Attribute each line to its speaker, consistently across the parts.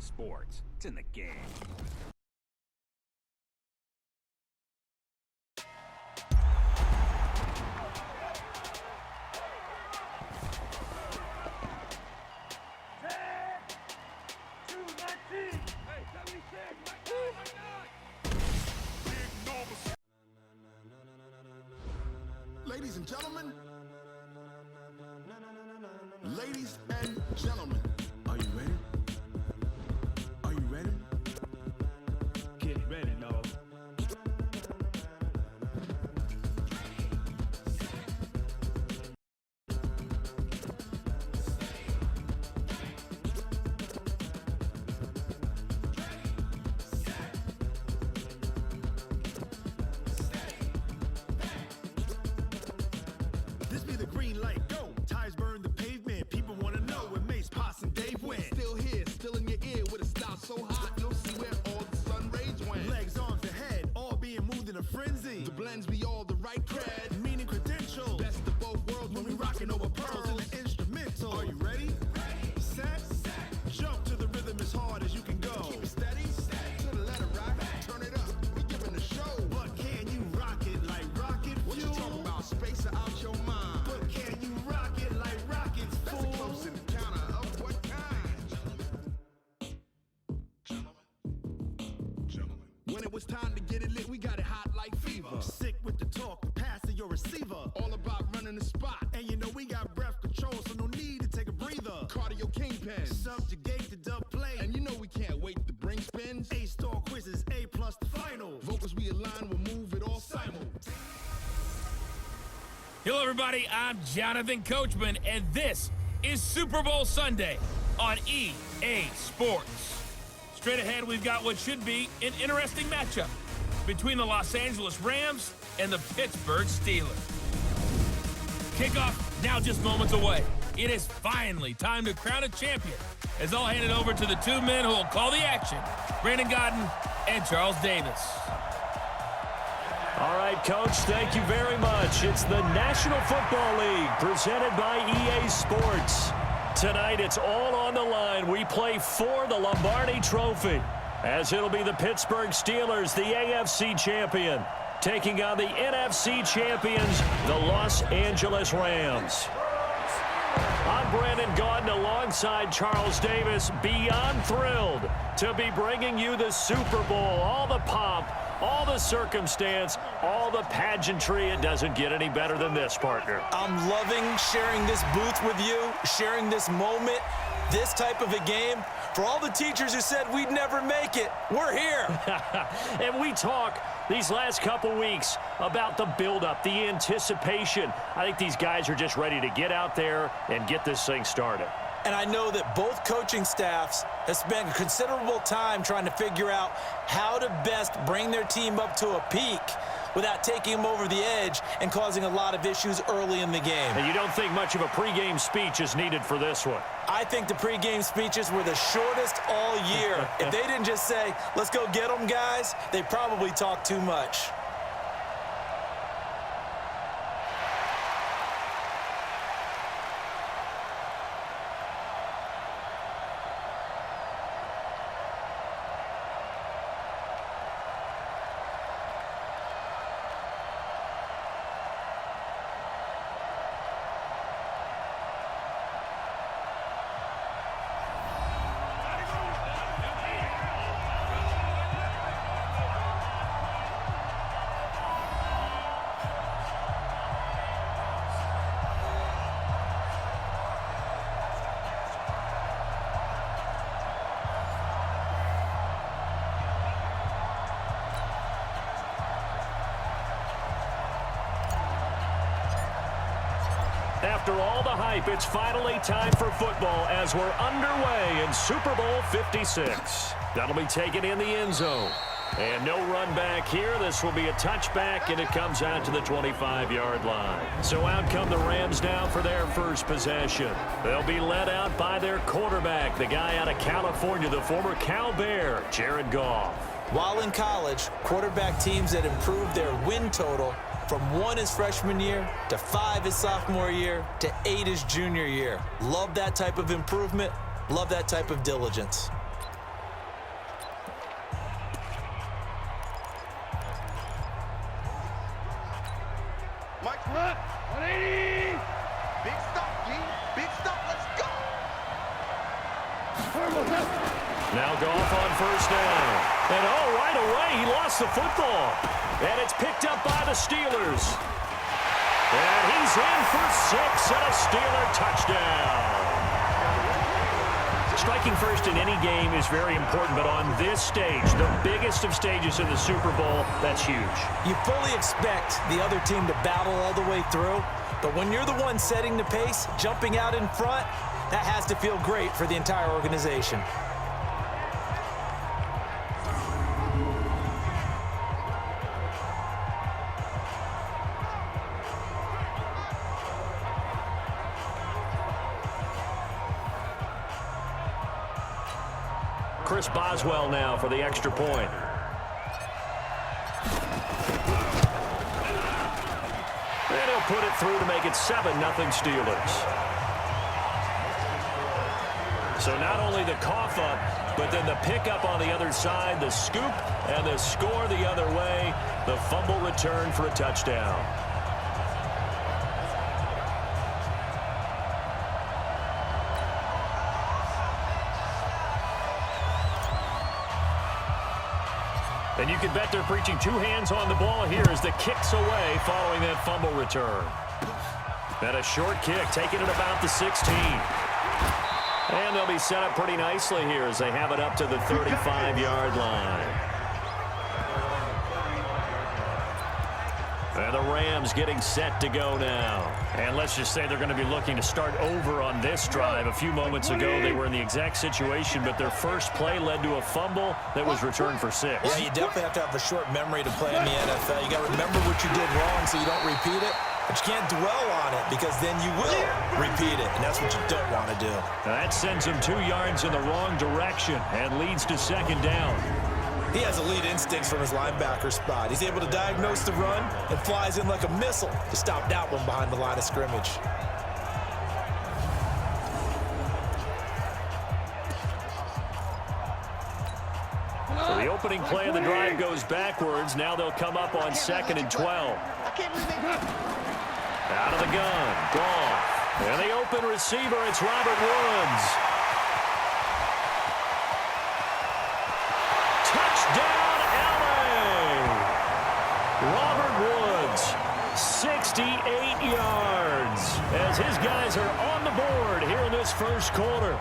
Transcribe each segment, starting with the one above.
Speaker 1: sports. It's in the game.
Speaker 2: Ladies and gentlemen, ladies and gentlemen, are you ready? Are you ready?
Speaker 3: Get ready, dog.
Speaker 2: This be the green light, go. Tires burn the pavement. People wanna know where Mace, Potts, and Dave went. Still here, still in your ear with a style so hot, you'll see where all the sun rays went. Legs, arms, the head, all being moved in a frenzy. The blends be all the right cred, meaning credential. Best of both worlds when we rockin' over pearls in the instrumental. Are you ready? Set, jump to the rhythm as hard as you can go. Keep it steady, to the letter rock. Turn it up, we giving a show. But can you rock it like rocket fuel? What you talking about? Space out your mind. But can you rock it like rockets, fool? That's a close encounter of what kind? Gentlemen. When it was time to get it lit, we got it hot like fever. Sick with the talk, the pass to your receiver. All about running the spot. And you know we got breath control, so no need to take a breather. Cardio kingpin, subjugate the dub play. And you know we can't wait to bring spins. A-star quizzes, A+ the final. Vocals we align, we'll move it all simul.
Speaker 3: Hello, everybody. I'm Jonathan Coachman, and this is Super Bowl Sunday on EA Sports. Straight ahead, we've got what should be an interesting matchup between the Los Angeles Rams and the Pittsburgh Steelers. Kickoff now just moments away. It is finally time to crown a champion, as I'll hand it over to the two men who will call the action, Brandon Godden and Charles Davis.
Speaker 4: All right, Coach, thank you very much. It's the National Football League presented by EA Sports. Tonight, it's all on the line. We play for the Lombardi Trophy, as it'll be the Pittsburgh Steelers, the AFC champion, taking on the NFC champions, the Los Angeles Rams. I'm Brandon Gaudin alongside Charles Davis, beyond thrilled to be bringing you the Super Bowl, all the pomp, all the circumstance, all the pageantry. It doesn't get any better than this, partner.
Speaker 5: I'm loving sharing this booth with you, sharing this moment, this type of a game. For all the teachers who said we'd never make it, we're here.
Speaker 4: And we talk these last couple weeks about the buildup, the anticipation. I think these guys are just ready to get out there and get this thing started.
Speaker 5: And I know that both coaching staffs have spent considerable time trying to figure out how to best bring their team up to a peak without taking them over the edge and causing a lot of issues early in the game.
Speaker 4: And you don't think much of a pregame speech is needed for this one?
Speaker 5: I think the pregame speeches were the shortest all year. If they didn't just say, let's go get them, guys, they probably talked too much.
Speaker 4: After all the hype, it's finally time for football as we're underway in Super Bowl 56. That'll be taken in the end zone. And no run back here. This will be a touchback, and it comes out to the 25-yard line. So out come the Rams now for their first possession. They'll be led out by their quarterback, the guy out of California, the former Cal Bear, Jared Goff.
Speaker 5: While in college, quarterback teams that improved their win total from 1 his freshman year to 5 his sophomore year to 8 his junior year. Love that type of improvement. Love that type of diligence.
Speaker 1: Mike's left. 180. Big stop, G. Big stop. Let's go.
Speaker 4: Now Goff on first down. And right away, he lost the football. And it's picked up by the Steelers. And he's in for 6 and a Steeler touchdown. Striking first in any game is very important, but on this stage, the biggest of stages in the Super Bowl, that's huge.
Speaker 5: You fully expect the other team to battle all the way through, but when you're the one setting the pace, jumping out in front, that has to feel great for the entire organization.
Speaker 4: Chris Boswell now for the extra point. And he'll put it through to make it 7-0 Steelers. So not only the cough up, but then the pickup on the other side, the scoop, and the score the other way, the fumble return for a touchdown. And you can bet they're preaching 2 hands on the ball here as the kick's away following that fumble return. And a short kick taking it about the 16. And they'll be set up pretty nicely here as they have it up to the 35-yard line. And the Rams getting set to go now. And let's just say they're going to be looking to start over on this drive. A few moments ago, they were in the exact situation, but their first play led to a fumble that was returned for 6.
Speaker 5: Yeah, you definitely have to have a short memory to play in the NFL. You got to remember what you did wrong so you don't repeat it. But you can't dwell on it because then you will repeat it, and that's what you don't want to do.
Speaker 4: That sends him 2 yards in the wrong direction and leads to 2nd down.
Speaker 5: He has elite instincts from his linebacker spot. He's able to diagnose the run and flies in like a missile to stop that one behind the line of scrimmage.
Speaker 4: So the opening play of the drive goes backwards. Now they'll come up on 2nd and 12. Out of the gun, Goff. And the open receiver, it's Robert Woods. Touchdown, LA! Robert Woods, 68 yards, as his guys are on the board here in this first quarter.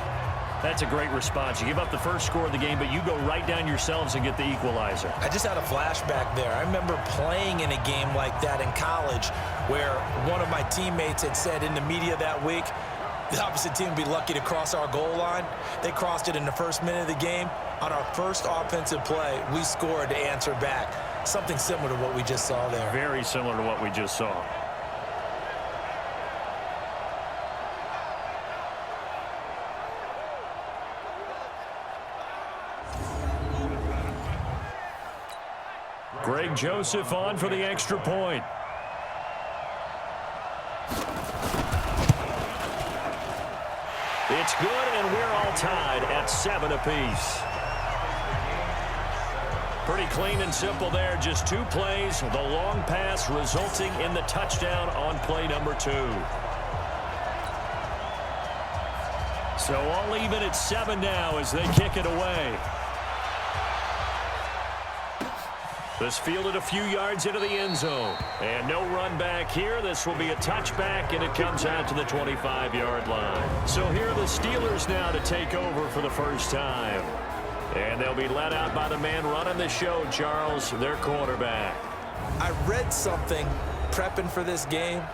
Speaker 4: That's a great response. You give up the first score of the game, but you go right down yourselves and get the equalizer.
Speaker 5: I just had a flashback there. I remember playing in a game like that in college where one of my teammates had said in the media that week, the opposite team would be lucky to cross our goal line. They crossed it in the first minute of the game. On our first offensive play, we scored to answer back. Something similar to what we just saw there.
Speaker 4: Very similar to what we just saw. Greg Joseph on for the extra point. It's good, and we're all tied at 7 apiece. Pretty clean and simple there. Just 2 plays. The long pass resulting in the touchdown on play number 2. So all even at 7 now as they kick it away. This fielded a few yards into the end zone. And no run back here. This will be a touchback, and it comes out to the 25-yard line. So here are the Steelers now to take over for the first time. And they'll be led out by the man running the show, Charles, their quarterback.
Speaker 5: I read something prepping for this game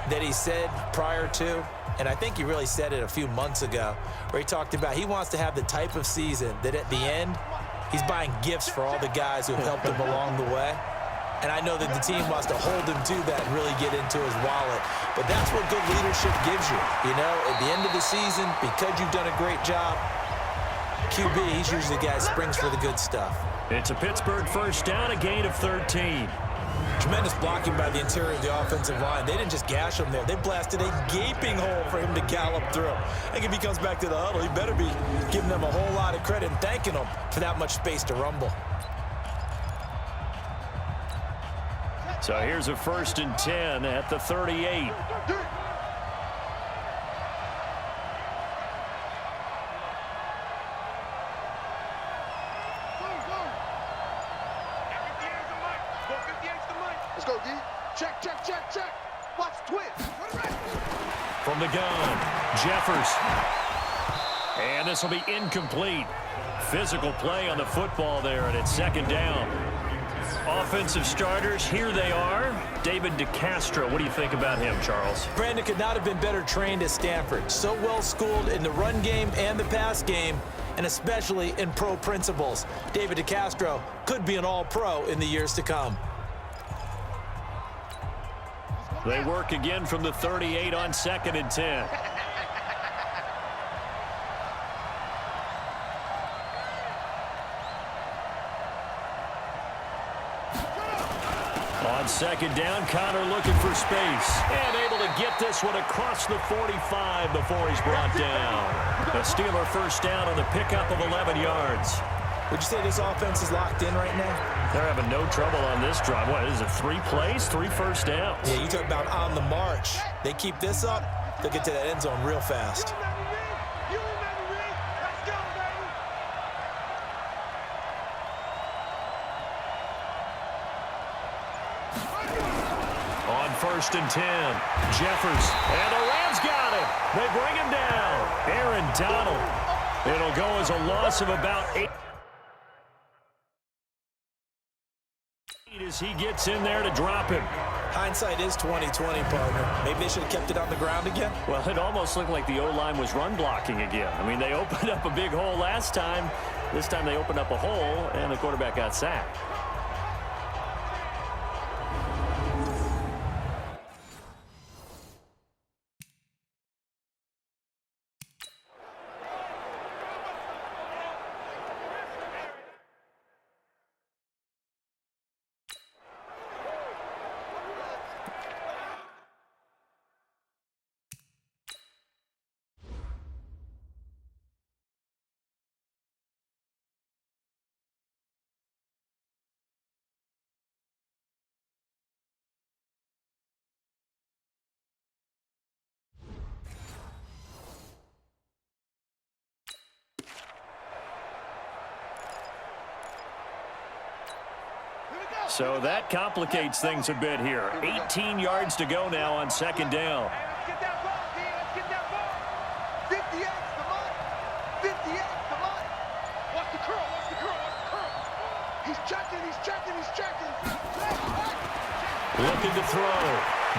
Speaker 5: that he said prior to, and I think he really said it a few months ago, where he talked about he wants to have the type of season that at the end, he's buying gifts for all the guys who have helped him along the way. And I know that the team wants to hold him to that and really get into his wallet. But that's what good leadership gives you. You know, at the end of the season, because you've done a great job, QB, he's usually the guy who springs for the good stuff.
Speaker 4: It's a Pittsburgh first down, a gain of 13.
Speaker 5: Tremendous blocking by the interior of the offensive line. They didn't just gash him there. They blasted a gaping hole for him to gallop through. I think if he comes back to the huddle, he better be giving them a whole lot of credit and thanking them for that much space to rumble.
Speaker 4: So here's a 1st and 10 at the 38.
Speaker 1: Let's go, D. Check, check, check, check. Watch twist.
Speaker 4: From the gun, Jeffers. And this will be incomplete. Physical play on the football there, and it's 2nd down. Offensive starters, here they are. David DeCastro, what do you think about him, Charles?
Speaker 5: Brandon could not have been better trained at Stanford. So well schooled in the run game and the pass game, and especially in pro principles. David DeCastro could be an all-pro in the years to come.
Speaker 4: They work again from the 38 on 2nd and 10. On 2nd down, Connor looking for space. And able to get this one across the 45 before he's brought down. A Steeler 1st down on the pickup of 11 yards.
Speaker 5: Would you say this offense is locked in right now?
Speaker 4: They're having no trouble on this drive. What is it, 3 plays, 3 first downs?
Speaker 5: Yeah, you talk about on the march. They keep this up, they'll get to that end zone real fast.
Speaker 4: On 1st and 10, Jeffers, and the Rams got him. They bring him down. Aaron Donald. It'll go as a loss of about 8 as he gets in there to drop him.
Speaker 5: Hindsight is 20/20, partner. Maybe they should have kept it on the ground again.
Speaker 4: Well, it almost looked like the O-line was run blocking again. I mean, they opened up a big hole last time. This time they opened up a hole, and the quarterback got sacked. So that complicates things a bit here. 18 yards to go now on 2nd down.
Speaker 1: Let's get that ball, D. Let's get that ball. 58's the money. 58's the money. Watch the curl. Watch the curl. Watch the curl. He's checking. He's checking. He's checking.
Speaker 4: Looking to throw.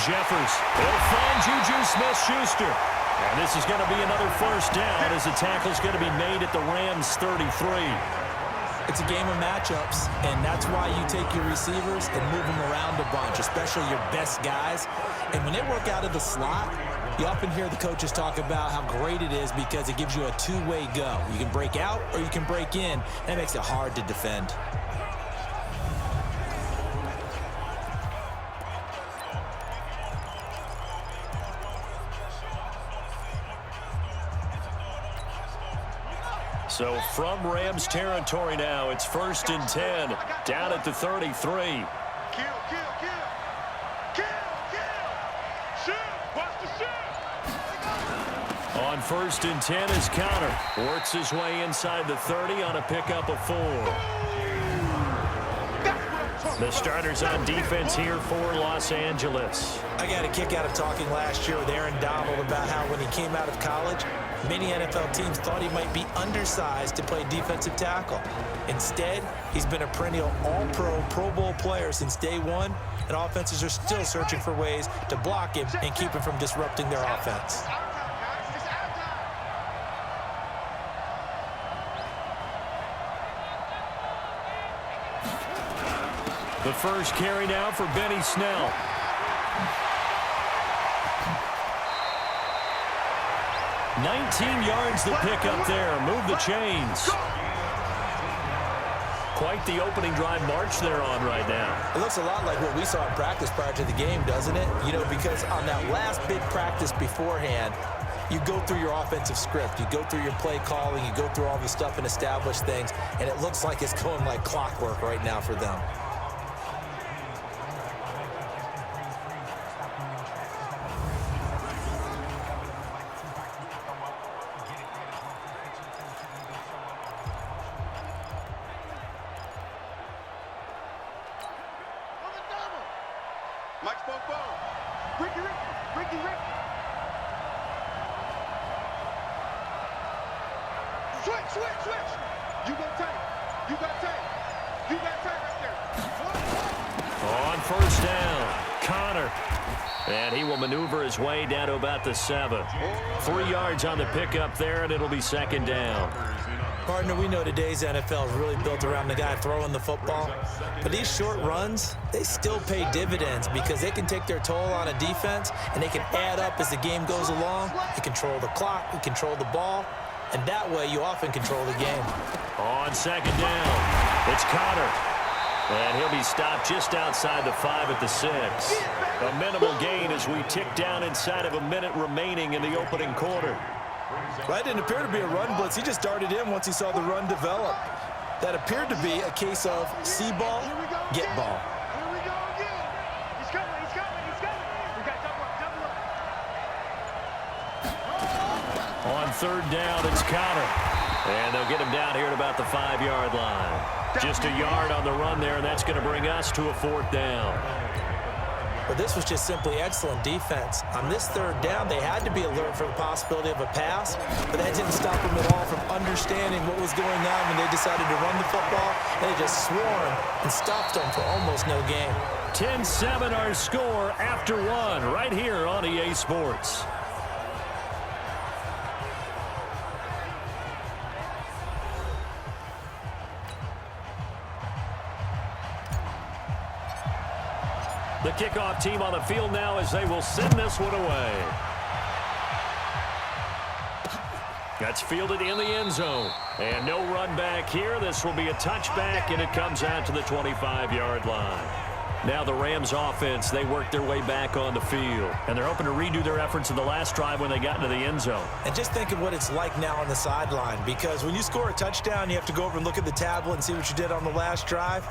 Speaker 4: Jeffers. He'll find Juju Smith-Schuster. And this is going to be another 1st down as the tackle's going to be made at the Rams 33.
Speaker 5: It's a game of matchups, and that's why you take your receivers and move them around a bunch, especially your best guys. And when they work out of the slot, you often hear the coaches talk about how great it is because it gives you a two-way go. You can break out or you can break in. That makes it hard to defend.
Speaker 4: So from Rams territory now, it's 1st and 10, down at the 33.
Speaker 1: Kill, kill, kill. Kill, kill. Shoot. Watch the shoot.
Speaker 4: On 1st and 10 is Connor. Works his way inside the 30 on a pickup of 4. The starters on defense here for Los Angeles.
Speaker 5: I got a kick out of talking last year with Aaron Donald about how when he came out of college, many NFL teams thought he might be undersized to play defensive tackle. Instead, he's been a perennial all-pro, Pro Bowl player since day one, and offenses are still searching for ways to block him and keep him from disrupting their offense.
Speaker 4: The first carry now for Benny Snell. $19 yards to pick up there. Move the chains. Quite the opening drive march they're on right now.
Speaker 5: It looks a lot like what we saw in practice prior to the game, doesn't it? You know, because on that last big practice beforehand, you go through your offensive script. You go through your play calling. You go through all the stuff and establish things. And it looks like it's going like clockwork right now for them.
Speaker 1: Ricky. Switch. You got time right there.
Speaker 4: On first down, Connor. And he will maneuver his way down to about the 7. 3 yards on the pickup there, and it'll be second down.
Speaker 5: Partner, we know today's NFL is really built around the guy throwing the football. But these short runs, they still pay dividends because they can take their toll on a defense, and they can add up as the game goes along. You control the clock, you control the ball, and that way you often control the game.
Speaker 4: On second down, it's Connor. And he'll be stopped just outside the 5 at the 6. A minimal gain as we tick down inside of a minute remaining in the opening quarter.
Speaker 5: Right, didn't appear to be a run blitz. He just darted in once he saw the run develop. That appeared to be a case of see ball, get ball.
Speaker 1: Here we go again. He's coming. We got double up.
Speaker 4: On third down, it's Connor. And they'll get him down here at about the 5-yard line. Just a yard on the run there, and that's going to bring us to a 4th down.
Speaker 5: But this was just simply excellent defense. On this third down, they had to be alert for the possibility of a pass, but that didn't stop them at all from understanding what was going on when they decided to run the football, and they just swarmed and stopped them for almost no gain.
Speaker 4: 10-7 our score after 1 right here on EA Sports. The kickoff team on the field now as they will send this one away. That's fielded in the end zone. And no run back here. This will be a touchback, and it comes out to the 25-yard line. Now the Rams offense, they work their way back on the field. And they're hoping to redo their efforts in the last drive when they got into the end zone.
Speaker 5: And just think of what it's like now on the sideline, because when you score a touchdown, you have to go over and look at the tablet and see what you did on the last drive.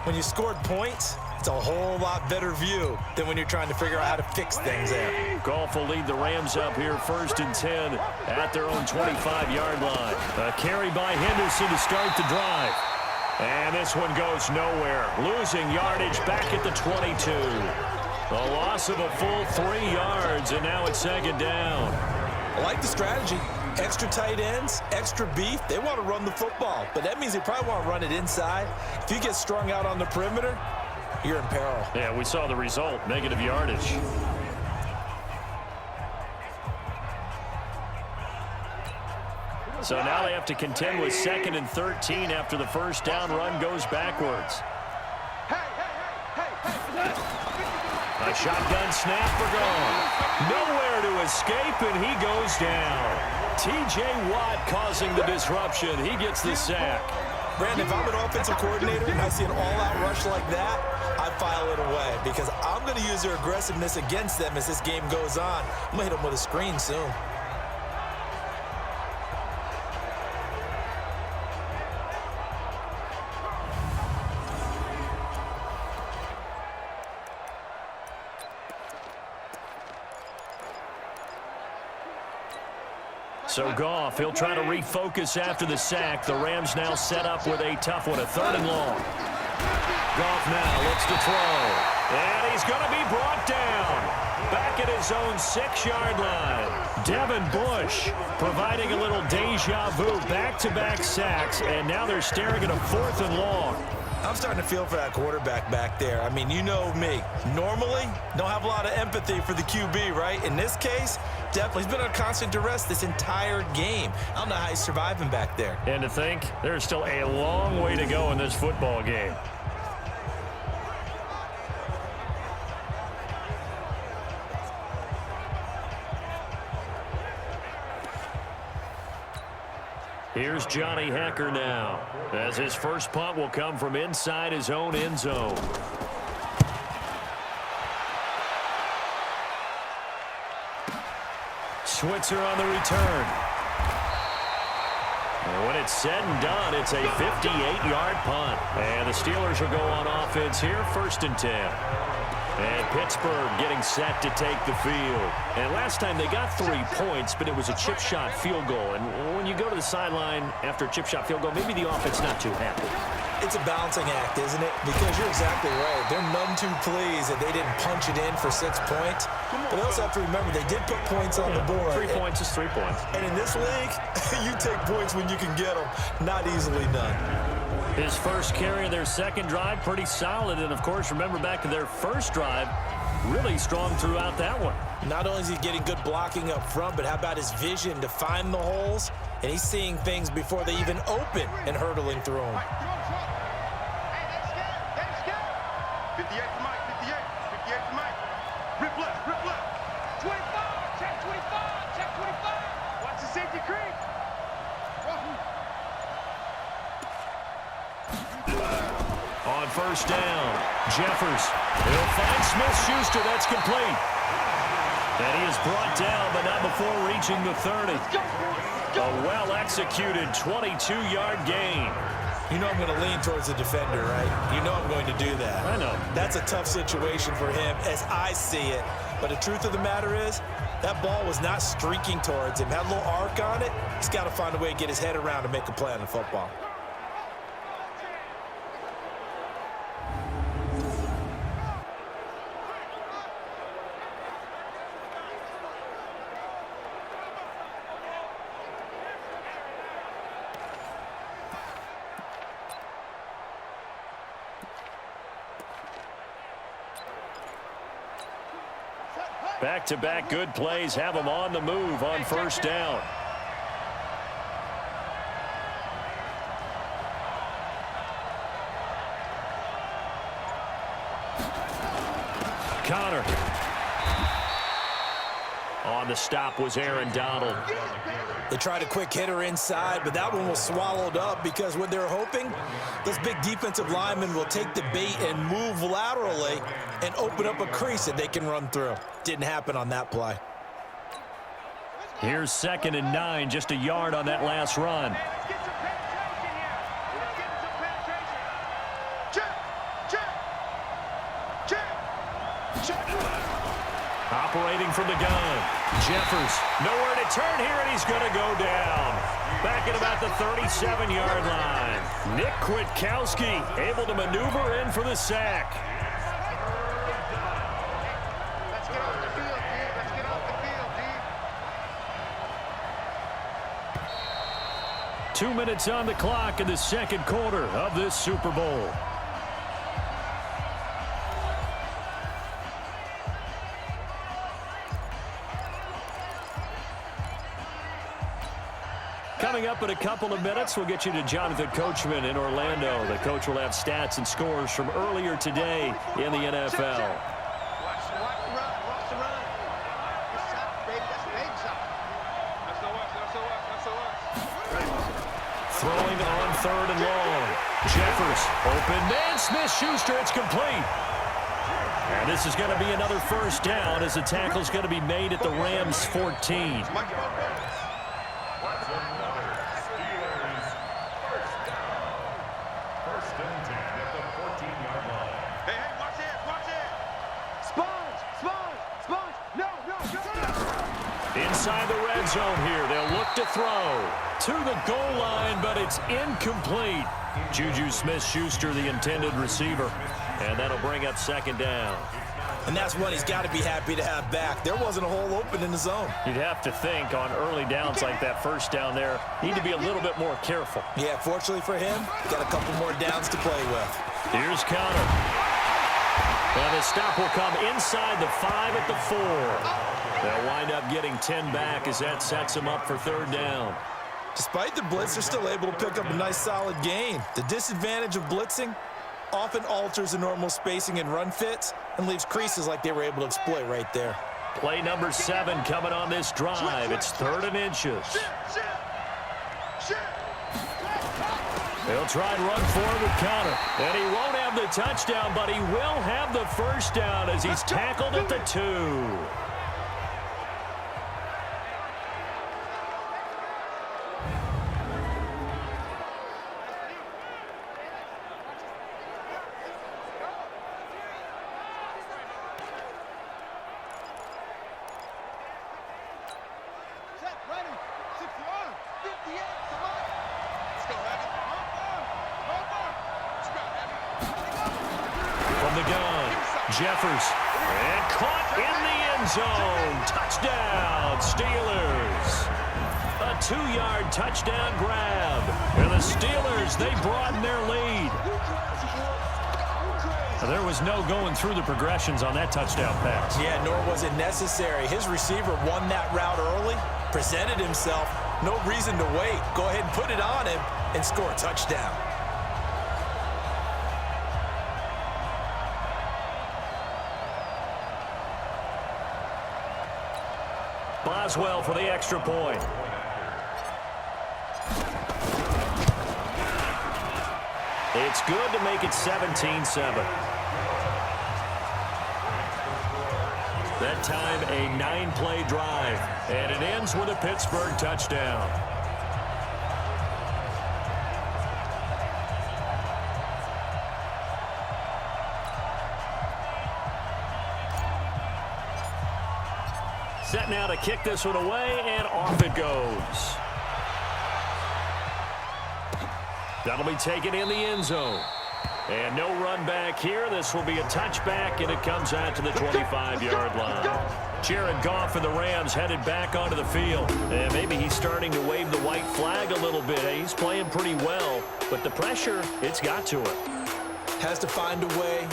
Speaker 5: When you scored points, it's a whole lot better view than when you're trying to figure out how to fix things there.
Speaker 4: Goff will lead the Rams up here 1st and 10 at their own 25-yard line. A carry by Henderson to start the drive. And this one goes nowhere. Losing yardage back at the 22. A loss of a full 3 yards, and now it's second down.
Speaker 5: I like the strategy. Extra tight ends, extra beef. They want to run the football, but that means they probably want to run it inside. If you get strung out on the perimeter, you're in peril.
Speaker 4: Yeah, we saw the result, negative yardage. So now they have to contend with 2nd and 13 after the first down run goes backwards. A shotgun snap for gone. Nowhere to escape, and he goes down. T.J. Watt causing the disruption. He gets the sack.
Speaker 5: Brandon, if I'm an offensive coordinator and I see an all-out rush like that, I file it away because I'm going to use their aggressiveness against them as this game goes on. I'm going to hit them with a screen soon.
Speaker 4: So Goff, he'll try to refocus after the sack. The Rams now set up with a tough one, a 3rd and long. Goff now looks to throw. And he's going to be brought down. Back at his own 6-yard line. Devin Bush providing a little deja vu. Back-to-back sacks, and now they're staring at a 4th and long.
Speaker 5: I'm starting to feel for that quarterback back there. I mean, you know me. Normally, don't have a lot of empathy for the QB, right? In this case, definitely. He's been on constant duress this entire game. I don't know how he's surviving back there.
Speaker 4: And to think, there's still a long way to go in this football game. Here's Johnny Hecker now, as his first punt will come from inside his own end zone. Switzer on the return. And when it's said and done, it's a 58-yard punt. And the Steelers will go on offense here, 1st and 10. And Pittsburgh getting set to take the field. And last time they got 3 points, but it was a chip shot field goal. And when you go to the sideline after a chip shot field goal, maybe the offense not too happy.
Speaker 5: It's a balancing act, isn't it? Because you're exactly right. They're none too pleased that they didn't punch it in for 6 points. But they also have to remember they did put points on the board.
Speaker 4: 3 points is 3 points.
Speaker 5: And in this league, you take points when you can get them. Not easily done.
Speaker 4: His first carry of their second drive, pretty solid. And, of course, remember back to their first drive, really strong throughout that one.
Speaker 5: Not only is he getting good blocking up front, but how about his vision to find the holes? And he's seeing things before they even open and hurdling through them.
Speaker 1: 58 to Mike, 58 to Mike. Rip left, 25, check 25, check 25. Watch the safety creep.
Speaker 4: On first down, Jeffers. He'll find Smith-Schuster. That's complete. And he is brought down, but not before reaching the 30. A well-executed 22-yard gain.
Speaker 5: You know I'm going to lean towards the defender, right? You know I'm going to do that.
Speaker 4: I know.
Speaker 5: That's a tough situation for him as I see it. But the truth of the matter is, that ball was not streaking towards him. Had a little arc on it. He's got to find a way to get his head around and make a play on the football.
Speaker 4: Back-to-back good plays have them on the move on first down. Connor. On the stop was Aaron Donald.
Speaker 5: They tried a quick hitter inside, but that one was swallowed up because what they're hoping, those big defensive linemen will take the bait and move laterally and open up a crease that they can run through. Didn't happen on that play.
Speaker 4: Here's 2nd and 9, just a yard on that last run.
Speaker 1: Let's get some penetration here. Let's get some penetration. Check.
Speaker 4: Operating from the gun. Jeffers, nowhere to turn here, and he's going to go down. Back at about the 37-yard line. Nick Kwiatkowski able to maneuver in for the sack.
Speaker 1: Let's get off the field, Dave. Let's get off the field, Dave.
Speaker 4: 2 minutes on the clock in the second quarter of this Super Bowl. Coming up in a couple of minutes, we'll get you to Jonathan Coachman in Orlando. The coach will have stats and scores from earlier today in the NFL.
Speaker 1: Watch the run. Watch the run. That's baby. That's baby shot. That's the watch.
Speaker 4: Throwing on 3rd and long. Jeffers, open man, Smith-Schuster, it's complete. And this is going to be another first down as the tackle's going to be made at the Rams' 14. Inside the red zone here, they'll look to throw to the goal line, but it's incomplete. Juju Smith-Schuster, the intended receiver, and that'll bring up 2nd down.
Speaker 5: And that's one he's got to be happy to have back. There wasn't a hole open in the zone.
Speaker 4: You'd have to think on early downs like that first down there, need to be a little bit more careful.
Speaker 5: Yeah, fortunately for him, got a couple more downs to play with.
Speaker 4: Here's Connor. And the stop will come inside the 5 at the 4. They'll wind up getting 10 back as that sets them up for 3rd down.
Speaker 5: Despite the blitz, they're still able to pick up a nice solid gain. The disadvantage of blitzing often alters the normal spacing and run fits and leaves creases like they were able to exploit right there.
Speaker 4: Play number 7 coming on this drive. It's 3rd and inches. They'll try and run forward with Connor. And he won't have the touchdown, but he will have the first down as he's tackled at the 2.
Speaker 1: come on. Let's go, Heavy.
Speaker 4: From the gun, Jeffers. And caught in the end zone. Touchdown, Steelers. A 2-yard touchdown grab. And the Steelers, they broaden their lead. There was no going through the progressions on that touchdown pass.
Speaker 5: Yeah, nor was it necessary. His receiver won that route early, presented himself. No reason to wait. Go ahead and put it on him and score a touchdown.
Speaker 4: Boswell for the extra point. It's good to make it 17-7. That time, a 9-play drive, and it ends with a Pittsburgh touchdown. Set now to kick this one away, and off it goes. That'll be taken in the end zone. And no run back here. This will be a touchback, and it comes out to the 25-yard line. Jared Goff and the Rams headed back onto the field. And maybe he's starting to wave the white flag a little bit. He's playing pretty well, but the pressure, it's got to him.
Speaker 5: Has to find a way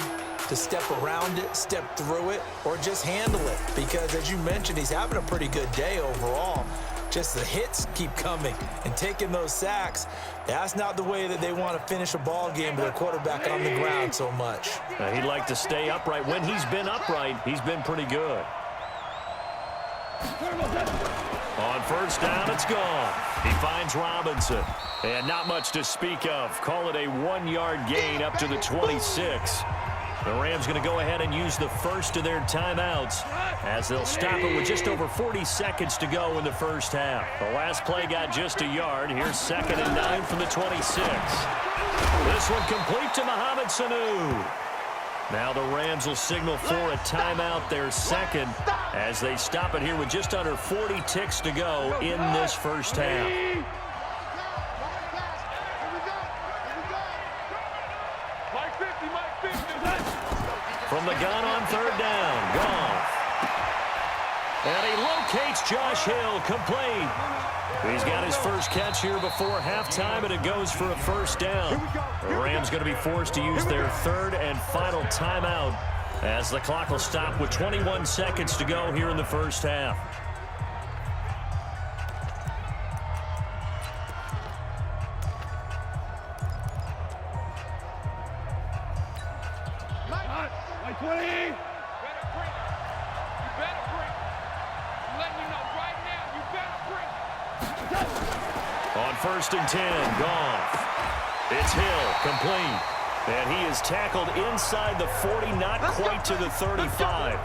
Speaker 5: to step around it, step through it, or just handle it. Because, as you mentioned, he's having a pretty good day overall. Just the hits keep coming and taking those sacks. That's not the way that they want to finish a ball game with a quarterback on the ground so much.
Speaker 4: He'd like to stay upright. When he's been upright, he's been pretty good. On first down, it's gone. He finds Robinson. And not much to speak of. Call it a 1-yard gain up to the 26. The Rams going to go ahead and use the first of their timeouts as they'll stop it with just over 40 seconds to go in the first half. The last play got just a yard. Here's 2nd and 9 from the 26. This one complete to Mohamed Sanu. Now the Rams will signal for a timeout, their second, as they stop it here with just under 40 ticks to go in this first half. From the gun on 3rd down, Goff. And he locates Josh Hill, complete. He's got his first catch here before halftime, and it goes for a first down. The Rams going to be forced to use their 3rd and final timeout as the clock will stop with 21 seconds to go here in the first half. On 1st and 10, Goff. It's Hill, complete. And he is tackled inside the 40, not quite to the 35.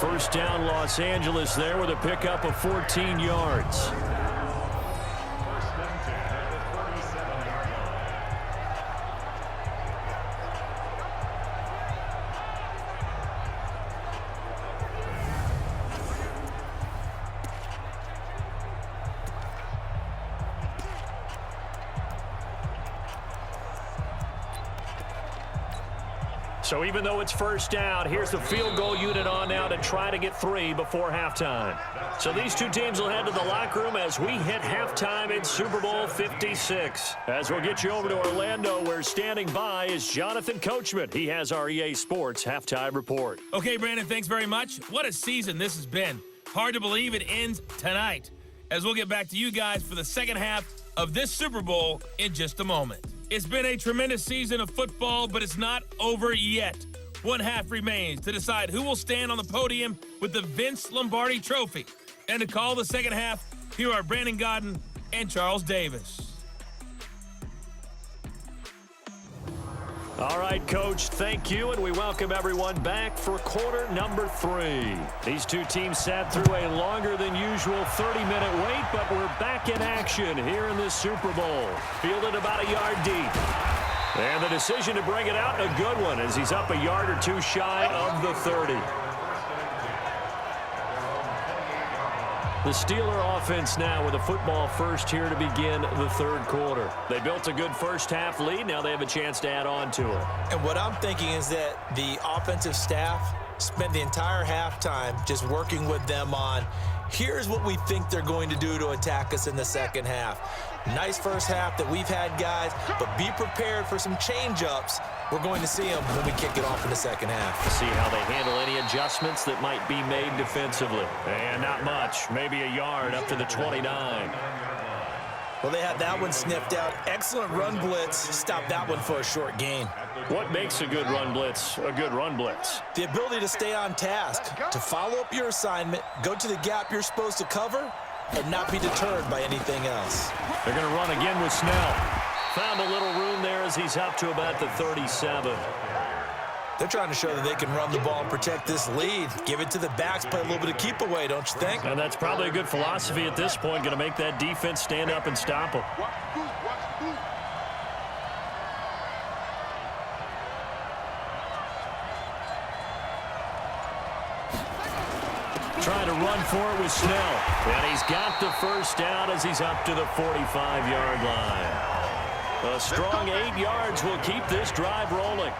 Speaker 4: First down, Los Angeles there with a pickup of 14 yards. So even though it's first down, here's the field goal unit on now to try to get 3 before halftime. So these two teams will head to the locker room as we hit halftime in Super Bowl 56. As we'll get you over to Orlando, where standing by is Jonathan Coachman. He has our EA Sports halftime report.
Speaker 3: Okay, Brandon, thanks very much. What a season this has been. Hard to believe it ends tonight, as we'll get back to you guys for the second half of this Super Bowl in just a moment. It's been a tremendous season of football, but it's not over yet. One half remains to decide who will stand on the podium with the Vince Lombardi Trophy. And to call the second half, here are Brandon Godden and Charles Davis.
Speaker 4: All right, Coach, thank you, and we welcome everyone back for quarter number 3. These two teams sat through a longer than usual 30-minute wait, but we're back in action here in this Super Bowl. Fielded about a yard deep. And the decision to bring it out, a good one, as he's up a yard or two shy of the 30. The Steeler offense now with a football first here to begin the third quarter. They built a good first half lead. Now they have a chance to add on to it.
Speaker 5: And what I'm thinking is that the offensive staff spent the entire halftime just working with them on, here's what we think they're going to do to attack us in the second half. Nice first half that we've had, guys, but be prepared for some change-ups. We're going to see them when we kick it off in the second half.
Speaker 4: See how they handle any adjustments that might be made defensively. And not much, maybe a yard up to the 29.
Speaker 5: Well, they had that one sniffed out. Excellent run blitz. Stop that one for a short gain.
Speaker 4: What makes a good run blitz a good run blitz?
Speaker 5: The ability to stay on task, to follow up your assignment, go to the gap you're supposed to cover, and not be deterred by anything else.
Speaker 4: They're going to run again with Snell. Found a little room there as he's up to about the 37.
Speaker 5: They're trying to show that they can run the ball and protect this lead. Give it to the backs, play a little bit of keep away, don't you think?
Speaker 4: And that's probably a good philosophy at this point, going to make that defense stand up and stop them. Trying to run for it with Snell. And he's got the first down as he's up to the 45-yard line. A strong 8 yards will keep this drive rolling.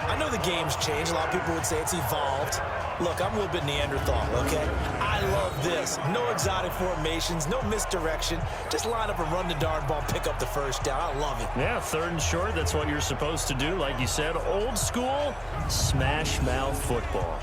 Speaker 5: I know the game's changed. A lot of people would say it's evolved. Look, I'm a little bit Neanderthal, okay? I love this. No exotic formations, no misdirection. Just line up and run the darn ball, pick up the first down. I love it.
Speaker 4: Yeah, third and short, that's what you're supposed to do. Like you said, old school, smash mouth football.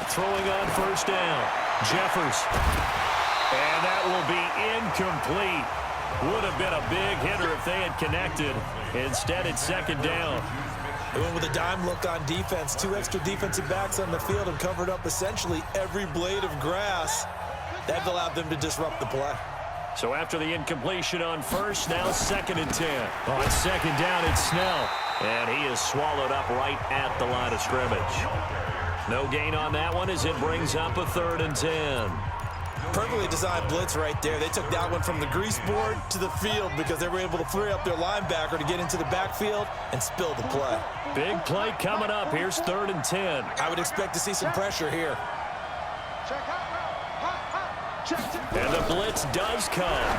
Speaker 4: Throwing on first down. Jeffers. And that will be incomplete. Would have been a big hitter if they had connected. Instead, it's second down.
Speaker 5: They went with a dime look on defense. 2 extra defensive backs on the field and covered up essentially every blade of grass. That allowed them to disrupt the play.
Speaker 4: So after the incompletion on first, now second and 10. On second down, it's Snell. And he is swallowed up right at the line of scrimmage. No gain on that one as it brings up a third and 10.
Speaker 5: Perfectly designed blitz right there. They took that one from the grease board to the field because they were able to free up their linebacker to get into the backfield and spill the play.
Speaker 4: Big play coming up. Here's third and 10.
Speaker 5: I would expect to see some pressure here.
Speaker 4: And the blitz does come.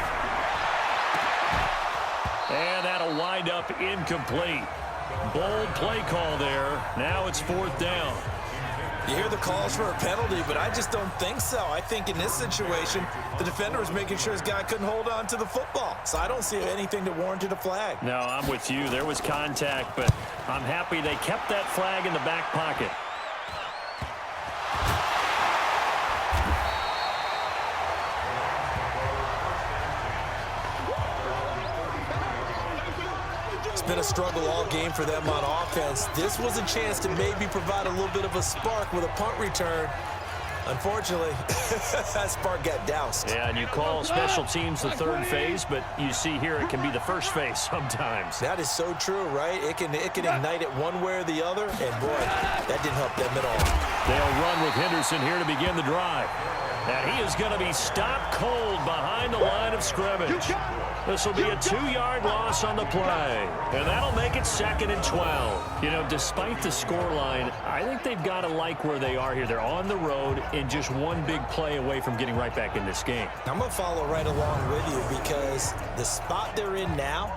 Speaker 4: And that'll wind up incomplete. Bold play call there. Now it's fourth down.
Speaker 5: You hear the calls for a penalty, but I just don't think so. I think in this situation, the defender was making sure his guy couldn't hold on to the football. So I don't see anything that warranted a flag.
Speaker 4: No, I'm with you. There was contact, but I'm happy they kept that flag in the back pocket.
Speaker 5: It's been a struggle all game for them on offense. This was a chance to maybe provide a little bit of a spark with a punt return. Unfortunately, that spark got doused.
Speaker 4: Yeah, and you call special teams the third phase, but you see here it can be the first phase sometimes.
Speaker 5: That is so true, right? It can ignite it one way or the other, and boy, that didn't help them at all.
Speaker 4: They'll run with Henderson here to begin the drive. And he is going to be stopped cold behind the line of scrimmage. This will be a 2-yard loss on the play. And that'll make it second and 12. You know, despite the scoreline, I think they've got to like where they are here. They're on the road and just one big play away from getting right back in this game.
Speaker 5: I'm going to follow right along with you because the spot they're in now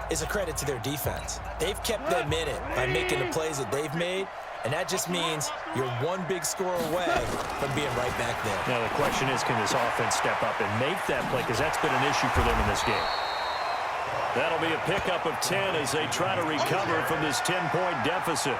Speaker 5: is a credit to their defense. They've kept them in it by making the plays that they've made. And that just means you're one big score away from being right back there.
Speaker 4: Now, the question is, can this offense step up and make that play? Because that's been an issue for them in this game. That'll be a pickup of 10 as they try to recover from this 10-point deficit.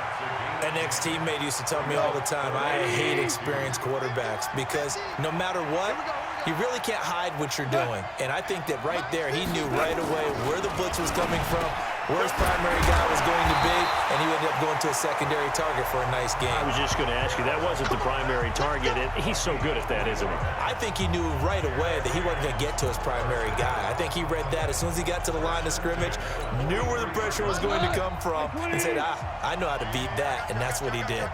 Speaker 5: An ex-teammate used to tell me all the time, I hate experienced quarterbacks because no matter what, you really can't hide what you're doing. And I think that right there, he knew right away where the blitz was coming from, where his primary guy was going to be, and he ended up going to a secondary target for a nice game.
Speaker 4: I was just going to ask you, that wasn't the primary target. He's so good at that, isn't he?
Speaker 5: I think he knew right away that he wasn't going to get to his primary guy. I think he read that as soon as he got to the line of scrimmage, knew where the pressure was going to come from, and said, I know how to beat that, and that's what he did.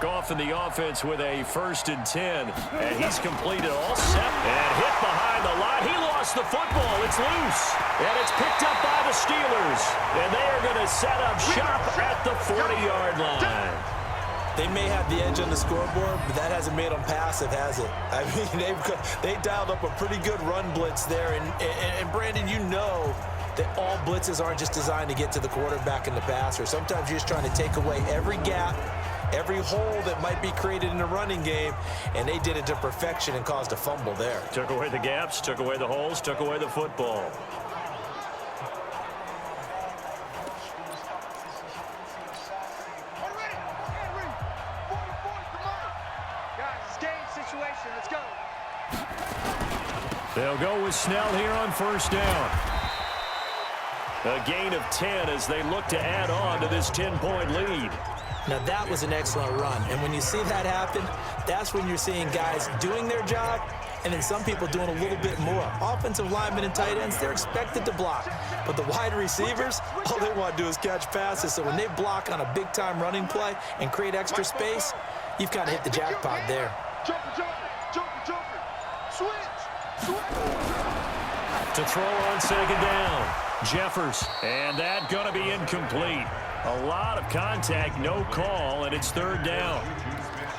Speaker 4: off in the offense with a 1st and 10. And he's completed all 7 and hit behind the line. He lost the football. It's loose. And it's picked up by the Steelers. And they are going to set up shop at the 40-yard line.
Speaker 5: They may have the edge on the scoreboard, but that hasn't made them passive, has it? I mean, they dialed up a pretty good run blitz there. And Brandon, you know that all blitzes aren't just designed to get to the quarterback and the passer. Sometimes you're just trying to take away every gap, every hole that might be created in the running game, and they did it to perfection and caused a fumble there.
Speaker 4: Took away the gaps, took away the holes, took away the football. They'll go with Snell here on 1st down. A gain of 10 as they look to add on to this 10-point lead.
Speaker 5: Now, that was an excellent run. And when you see that happen, that's when you're seeing guys doing their job and then some people doing a little bit more. Offensive linemen and tight ends, they're expected to block. But the wide receivers, all they want to do is catch passes. So when they block on a big-time running play and create extra space, you've kind of hit the jackpot there.
Speaker 4: To throw on 2nd down. Jeffers, and that going to be incomplete. A lot of contact, no call, and it's 3rd down.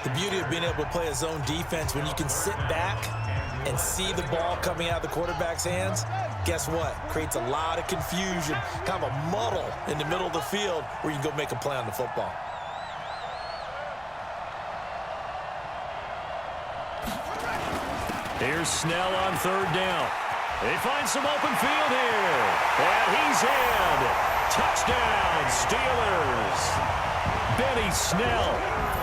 Speaker 5: The beauty of being able to play a zone defense when you can sit back and see the ball coming out of the quarterback's hands, guess what? Creates a lot of confusion, kind of a muddle in the middle of the field where you can go make a play on the football.
Speaker 4: Here's Snell on 3rd down. They find some open field here. And he's in. Touchdown, Steelers. Benny Snell,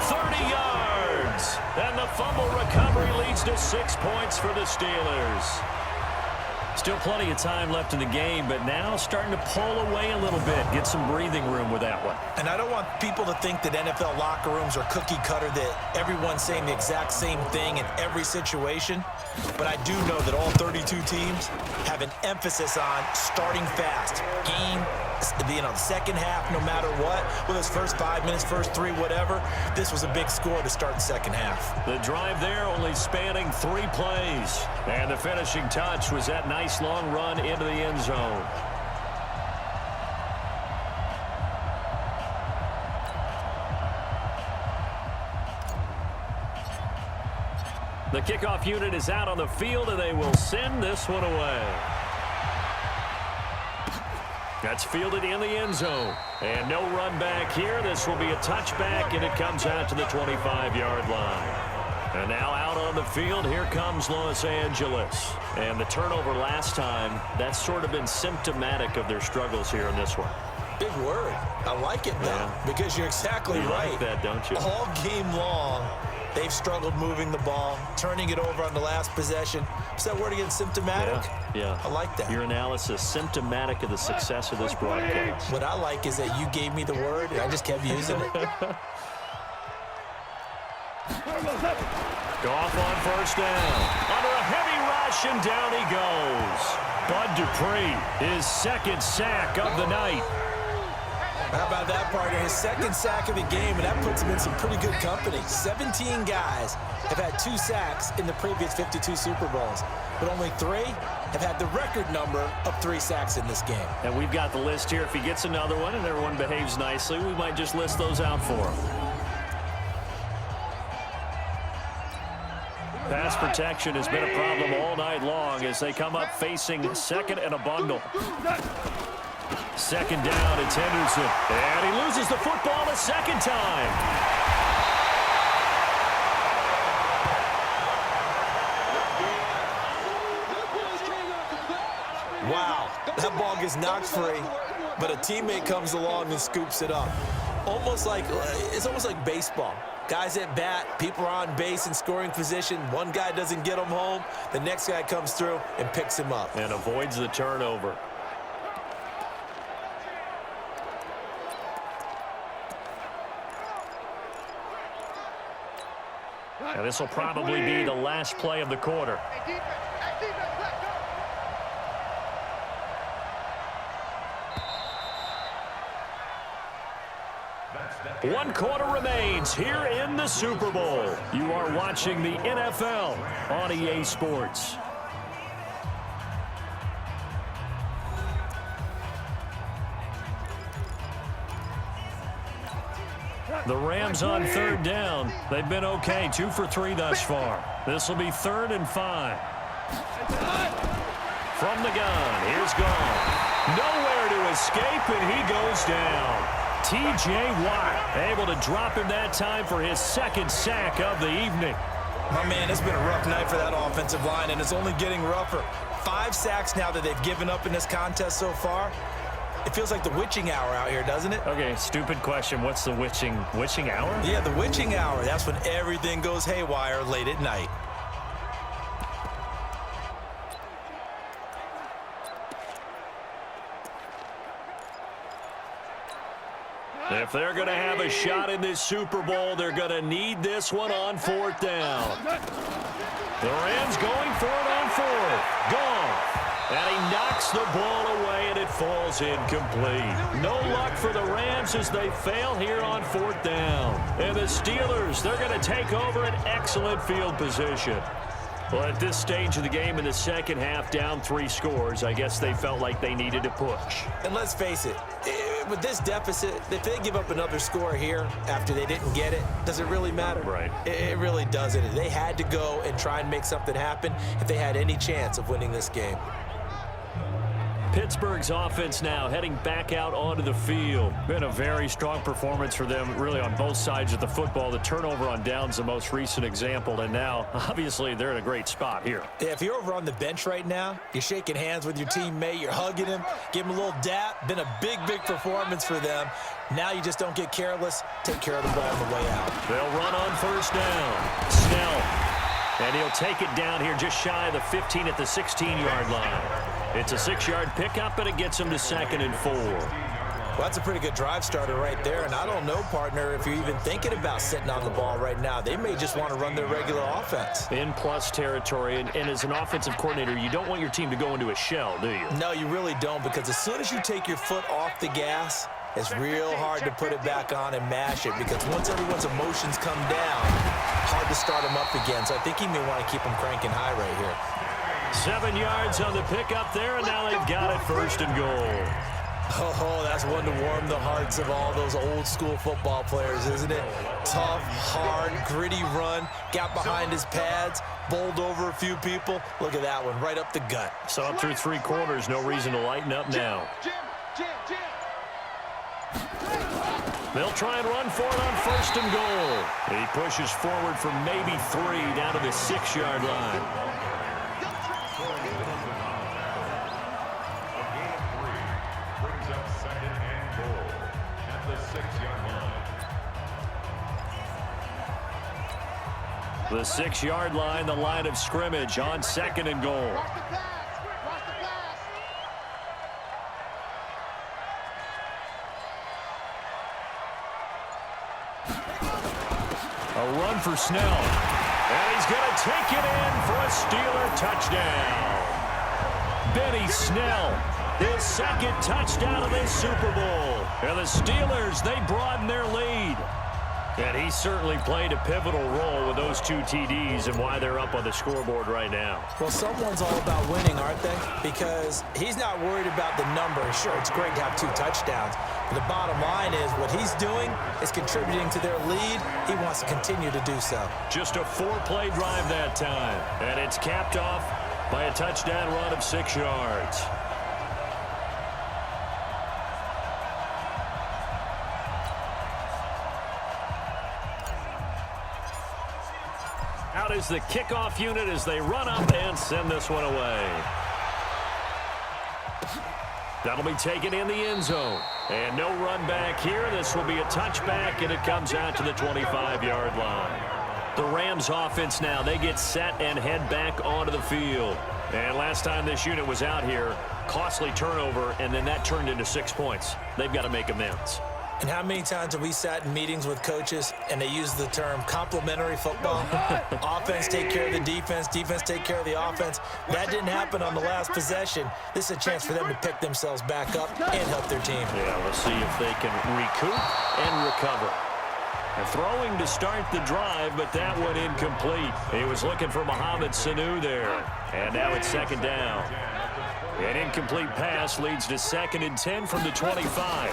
Speaker 4: 30 yards. And the fumble recovery leads to 6 points for the Steelers. Still plenty of time left in the game, but now starting to pull away a little bit. Get some breathing room with that one.
Speaker 5: And I don't want people to think that NFL locker rooms are cookie cutter, that everyone's saying the exact same thing in every situation. But I do know that all 32 teams have an emphasis on starting fast. Game, the second half, no matter what, whether it's first 5 minutes, first 3, whatever, this was a big score to start the second half.
Speaker 4: The drive there only spanning 3 plays. And the finishing touch was that nice long run into the end zone. The kickoff unit is out on the field, and they will send this one away. That's fielded in the end zone. And no run back here. This will be a touchback, and it comes out to the 25-yard line. And now out on the field, here comes Los Angeles. And the turnover last time, that's sort of been symptomatic of their struggles here in this one.
Speaker 5: Big word. I like it, though, because you're exactly right.
Speaker 4: Like that, don't you?
Speaker 5: All game long, they've struggled moving the ball, turning it over on the last possession. Is that word again, symptomatic?
Speaker 4: Yeah.
Speaker 5: I like that.
Speaker 4: Your analysis, symptomatic of the success of this broadcast.
Speaker 5: What I like is that you gave me the word, and I just kept using it.
Speaker 4: Goff on 1st down. Under a heavy rush, and down he goes. Bud Dupree, his 2nd sack of the night.
Speaker 5: How about that, partner? His 2nd sack of the game, and that puts him in some pretty good company. 17 guys have had 2 sacks in the previous 52 Super Bowls, but only 3 have had the record number of 3 sacks in this game.
Speaker 4: And we've got the list here. If he gets another one and everyone behaves nicely, we might just list those out for him. Pass protection has been a problem all night long as they come up facing 2nd and a bundle. 2nd down, it's Henderson. And he loses the football a 2nd time.
Speaker 5: Wow, that ball gets knocked free, but a teammate comes along and scoops it up. It's almost like baseball. Guys at bat, people are on base in scoring position. One guy doesn't get him home. The next guy comes through and picks him up.
Speaker 4: And avoids the turnover. And this will probably be the last play of the quarter. 1 quarter remains here in the Super Bowl. You are watching the NFL on EA Sports. The Rams on 3rd down. They've been okay, 2 for 3 thus far. This will be 3rd and 5. From the gun, here's Gone. Nowhere to escape, and he goes down. T.J. Watt able to drop him that time for his 2nd sack of the evening.
Speaker 5: My man, it's been a rough night for that offensive line, and it's only getting rougher. 5 sacks now that they've given up in this contest so far. It feels like the witching hour out here, doesn't it?
Speaker 4: Okay, stupid question. What's the witching hour?
Speaker 5: Yeah, the witching hour. That's when everything goes haywire late at night.
Speaker 4: If they're going to have a shot in this Super Bowl, they're going to need this one on 4th down. The Rams going for it on 4th. Gone. And he knocks the ball away, and it falls incomplete. No luck for the Rams as they fail here on 4th down. And the Steelers, they're going to take over an excellent field position. Well, at this stage of the game in the second half, down 3 scores, I guess they felt like they needed to push.
Speaker 5: And let's face it, with this deficit, if they give up another score here after they didn't get it, does it really matter?
Speaker 4: Right.
Speaker 5: It really doesn't. They had to go and try and make something happen if they had any chance of winning this game.
Speaker 4: Pittsburgh's offense now heading back out onto the field. Been a very strong performance for them, really, on both sides of the football. The turnover on downs the most recent example, and now, obviously, they're in a great spot here.
Speaker 5: Yeah, if you're over on the bench right now, you're shaking hands with your teammate, you're hugging him, give him a little dap. Been a big, big performance for them. Now you just don't get careless. Take care of the ball on the way out.
Speaker 4: They'll run on 1st down. Snell. And he'll take it down here just shy of the 15 at the 16-yard line. It's a 6-yard pickup, and it gets him to 2nd and 4.
Speaker 5: Well, that's a pretty good drive starter right there. And I don't know, partner, if you're even thinking about sitting on the ball right now. They may just want to run their regular offense.
Speaker 4: In plus territory, and as an offensive coordinator, you don't want your team to go into a shell, do you?
Speaker 5: No, you really don't, because as soon as you take your foot off the gas, it's real hard to put it back on and mash it, because once everyone's emotions come down, hard to start them up again. So I think he may want to keep them cranking high right here.
Speaker 4: 7 yards on the pickup there, and now they've got it 1st and goal.
Speaker 5: Oh, that's one to warm the hearts of all those old school football players, isn't it? Tough, hard, gritty run, got behind his pads, bowled over a few people. Look at that one, right up the gut.
Speaker 4: So up through 3 quarters, no reason to lighten up now. They'll try and run for it on 1st and goal. He pushes forward for maybe 3 down to the 6-yard line. The 6-yard line, the line of scrimmage on 2nd and goal. A run for Snell. And he's going to take it in for a Steeler touchdown. Benny Snell, his 2nd touchdown of this Super Bowl. And the Steelers, they broaden their lead. And he certainly played a pivotal role with those 2 TDs and why they're up on the scoreboard right now.
Speaker 5: Well, someone's all about winning, aren't they? Because he's not worried about the number. Sure, it's great to have 2 touchdowns. But the bottom line is what he's doing is contributing to their lead. He wants to continue to do so.
Speaker 4: Just a 4-play drive that time. And it's capped off by a touchdown run of 6 yards. Out is the kickoff unit as they run up and send this one away. That'll be taken in the end zone. And no run back here. This will be a touchback, and it comes out to the 25-yard line. The Rams offense now, they get set and head back onto the field. And last time this unit was out here, costly turnover, and then that turned into 6 points. They've got to make amends.
Speaker 5: And how many times have we sat in meetings with coaches and they use the term complementary football? Offense take care of the defense, defense take care of the offense. That didn't happen on the last possession. This is a chance for them to pick themselves back up and help their team.
Speaker 4: Yeah, we'll see if they can recoup and recover. Throwing to start the drive, but that one incomplete. He was looking for Mohamed Sanu there. And now it's second down. An incomplete pass leads to 2nd and 10 from the 25.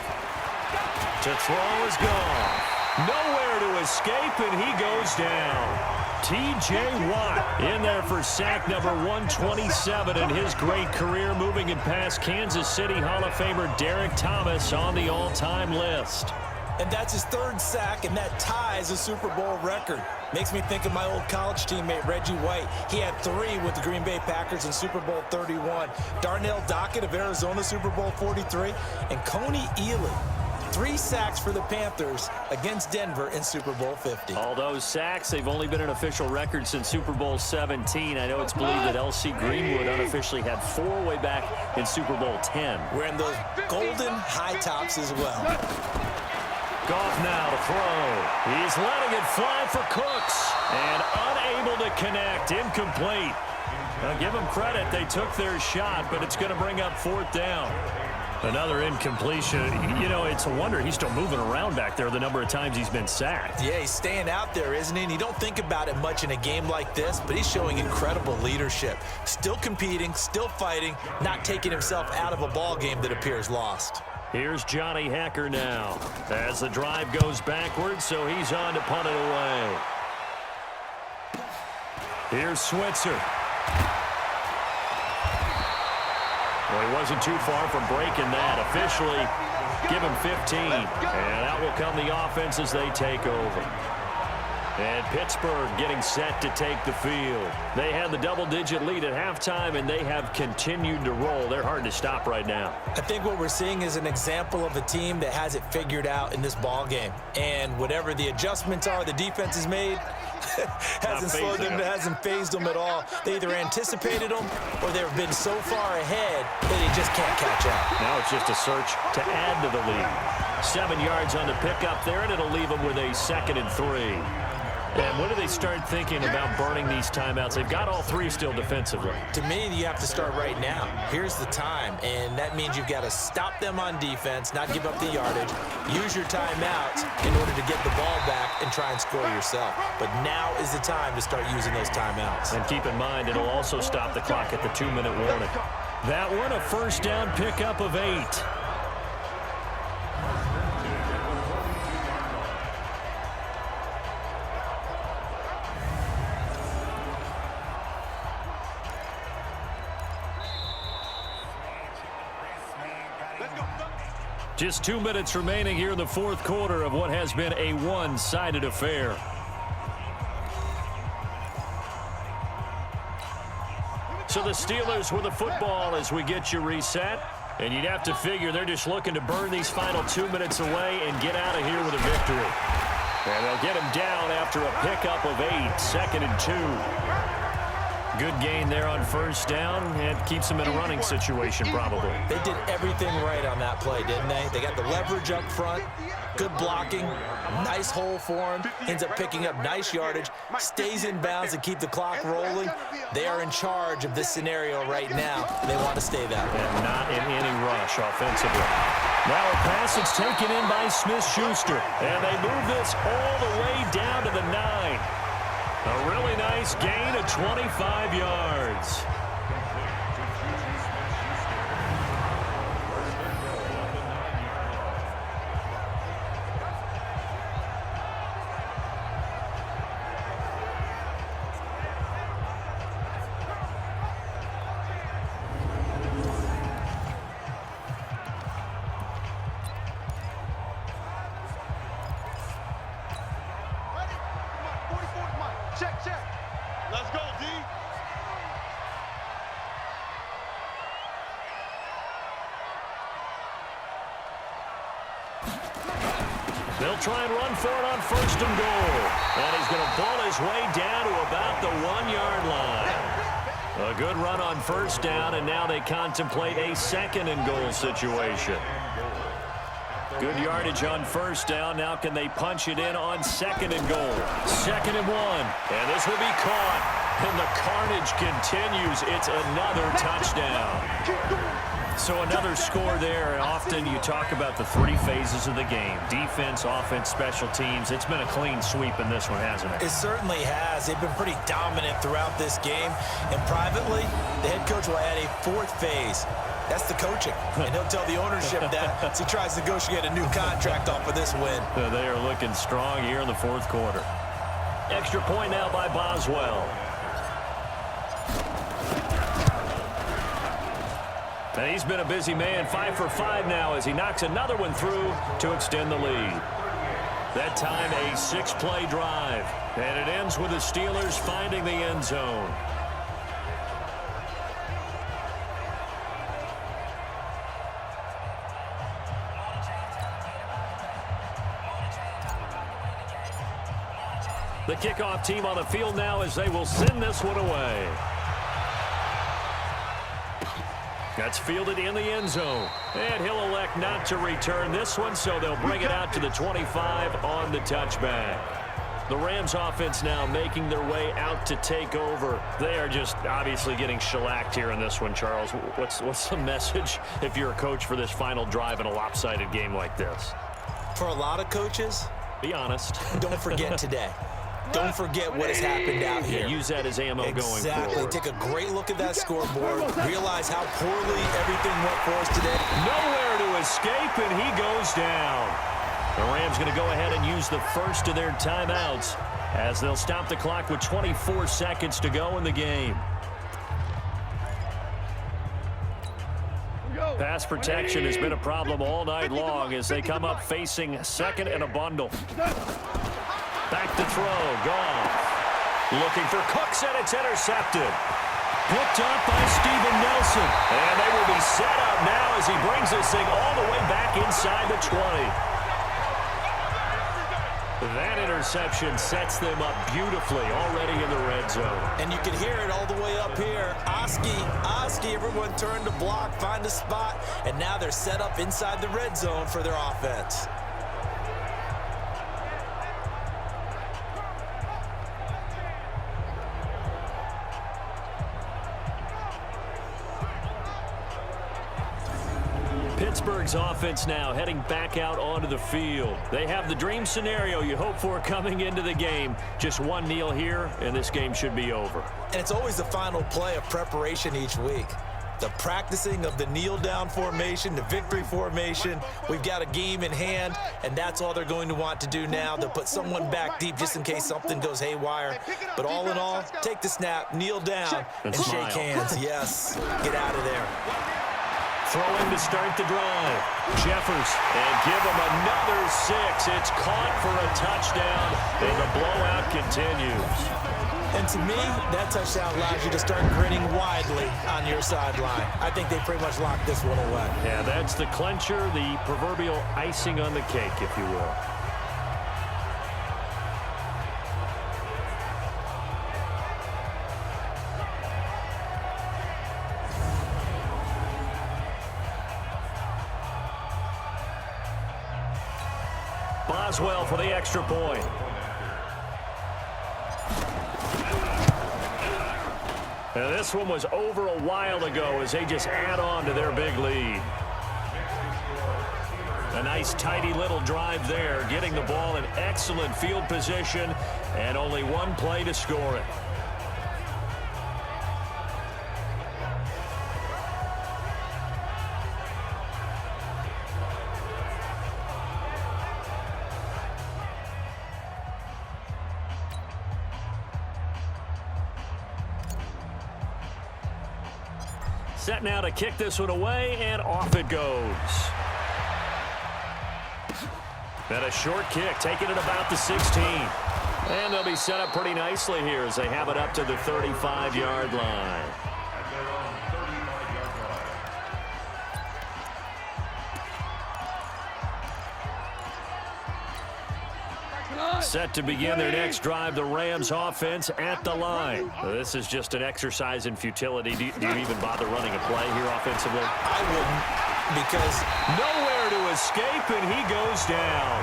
Speaker 4: To throw is gone. Nowhere to escape, and he goes down. T.J. Watt in there for sack number 127 in his great career, moving it past Kansas City Hall of Famer Derek Thomas on the all-time list.
Speaker 5: And that's his 3rd sack, and that ties a Super Bowl record. Makes me think of my old college teammate, Reggie White. He had 3 with the Green Bay Packers in Super Bowl 31. Darnell Dockett of Arizona, Super Bowl 43. And Coney Ealy, 3 sacks for the Panthers against Denver in Super Bowl 50.
Speaker 4: All those sacks, they've only been an official record since Super Bowl 17. I know it's believed that L.C. Greenwood unofficially had 4 way back in Super Bowl 10.
Speaker 5: Wearing those golden high tops as well.
Speaker 4: Goff now to throw. He's letting it fly for Cooks. And unable to connect. Incomplete. Now give them credit. They took their shot, but it's going to bring up 4th down. Another incompletion. You know, it's a wonder he's still moving around back there the number of times he's been sacked.
Speaker 5: Yeah, he's staying out there, isn't he? And you don't think about it much in a game like this, but he's showing incredible leadership. Still competing, still fighting, not taking himself out of a ball game that appears lost.
Speaker 4: Here's Johnny Hacker now as the drive goes backwards, so he's on to punt it away. Here's Switzer. Well, he wasn't too far from breaking that. Officially, give him 15. And out will come the offense as they take over. And Pittsburgh getting set to take the field. They had the double-digit lead at halftime, and they have continued to roll. They're hard to stop right now.
Speaker 5: I think what we're seeing is an example of a team that has it figured out in this ball game. And whatever the adjustments are the defense has made, hasn't slowed them, hasn't phased them at all. They either anticipated them or they've been so far ahead that they just can't catch up.
Speaker 4: Now it's just a search to add to the lead. 7 yards on the pickup there, and it'll leave them with a 2nd and 3. And when do they start thinking about burning these timeouts? They've got all 3 still defensively.
Speaker 5: To me, you have to start right now. Here's the time, and that means you've got to stop them on defense, not give up the yardage, use your timeouts in order to get the ball back and try and score yourself. But now is the time to start using those timeouts.
Speaker 4: And keep in mind, it'll also stop the clock at the 2-minute warning. That one, a 1st down pickup of 8. Just 2 minutes remaining here in the 4th quarter of what has been a one-sided affair. So the Steelers with the football as we get you reset. And you'd have to figure they're just looking to burn these final 2 minutes away and get out of here with a victory. And they'll get him down after a pickup of 8, 2nd and 2. Good gain there on 1st down, and keeps them in a running situation probably.
Speaker 5: They did everything right on that play, didn't they? They got the leverage up front, good blocking, nice hole for him, ends up picking up nice yardage, stays in bounds and keep the clock rolling. They are in charge of this scenario right now. They want to stay that way.
Speaker 4: And not in any rush offensively. Now a pass that's taken in by Smith-Schuster, and they move this all the way down to the 9. A really nice gain of 25 yards.
Speaker 1: Let's go, D.
Speaker 4: They'll try and run for it on 1st and goal. And he's going to ball his way down to about the 1-yard line. A good run on 1st down, and now they contemplate a 2nd and goal situation. Good yardage on 1st down. Now can they punch it in on 2nd and goal? 2nd and 1. And this will be caught. And the carnage continues. It's another touchdown. So another score there. Often you talk about the three phases of the game: defense, offense, special teams. It's been a clean sweep in this one, hasn't it?
Speaker 5: It certainly has. They've been pretty dominant throughout this game. And privately, the head coach will add a fourth phase. That's the coaching. And he'll tell the ownership that as he tries to negotiate a new contract off of this win.
Speaker 4: They are looking strong here in the fourth quarter. Extra point now by Boswell. And he's been a busy man, 5 for 5 now as he knocks another one through to extend the lead. That time a 6-play drive. And it ends with the Steelers finding the end zone. The kickoff team on the field now as they will send this one away. That's fielded in the end zone. And he'll elect not to return this one, so they'll bring it out to the 25 on the touchback. The Rams offense now making their way out to take over. They are just obviously getting shellacked here in this one, Charles. What's the message if you're a coach for this final drive in a lopsided game like this?
Speaker 5: For a lot of coaches,
Speaker 4: be honest.
Speaker 5: Don't forget today. Don't forget what has happened out here.
Speaker 4: Yeah, use that as ammo going forward.
Speaker 5: Exactly. Take a great look at that scoreboard. Realize how poorly everything went for us today.
Speaker 4: Nowhere to escape, and he goes down. The Rams going to go ahead and use the first of their timeouts as they'll stop the clock with 24 seconds to go in the game. Pass protection has been a problem all night long as they come up facing second and a bundle. Back to throw. Goff. Looking for Cooks, and it's intercepted. Picked up by Steven Nelson. And they will be set up now as he brings this thing all the way back inside the 20. That interception sets them up beautifully already in the red zone.
Speaker 5: And you can hear it all the way up here. Oski, everyone turned to block, find a spot, and now they're set up inside the red zone for their offense.
Speaker 4: Pittsburgh's offense now heading back out onto the field. They have the dream scenario you hope for coming into the game. Just one kneel here, and this game should be over.
Speaker 5: And it's always the final play of preparation each week. The practicing of the kneel-down formation, the victory formation. We've got a game in hand, and that's all they're going to want to do now. They'll put someone back deep just in case something goes haywire. But all in all, take the snap, kneel down, and shake hands. Yes, get out of there.
Speaker 4: Throwing to start the drive. Jeffers, and give him another 6. It's caught for a touchdown, and the blowout continues.
Speaker 5: And to me, that touchdown allows you to start grinning widely on your sideline. I think they pretty much locked this one away.
Speaker 4: Yeah, that's the clincher, the proverbial icing on the cake, if you will. Boswell for the extra point. Now this one was over a while ago as they just add on to their big lead. A nice tidy little drive there, getting the ball in excellent field position and only one play to score it. Set now to kick this one away, and off it goes. And a short kick, taking it about the 16. And they'll be set up pretty nicely here as they have it up to the 35-yard line. Set to begin their next drive, the Rams offense at the line. This is just an exercise in futility. Do you even bother running a play here offensively?
Speaker 5: I wouldn't, because
Speaker 4: nowhere to escape, and he goes down.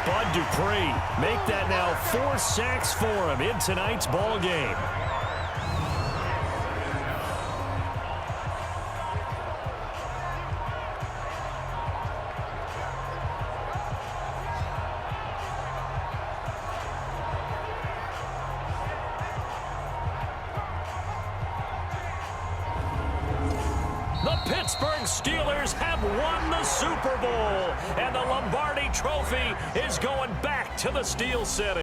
Speaker 4: Bud Dupree make that now 4 sacks for him in tonight's ball game. Pittsburgh Steelers have won the Super Bowl, and the Lombardi Trophy is going back to the Steel City.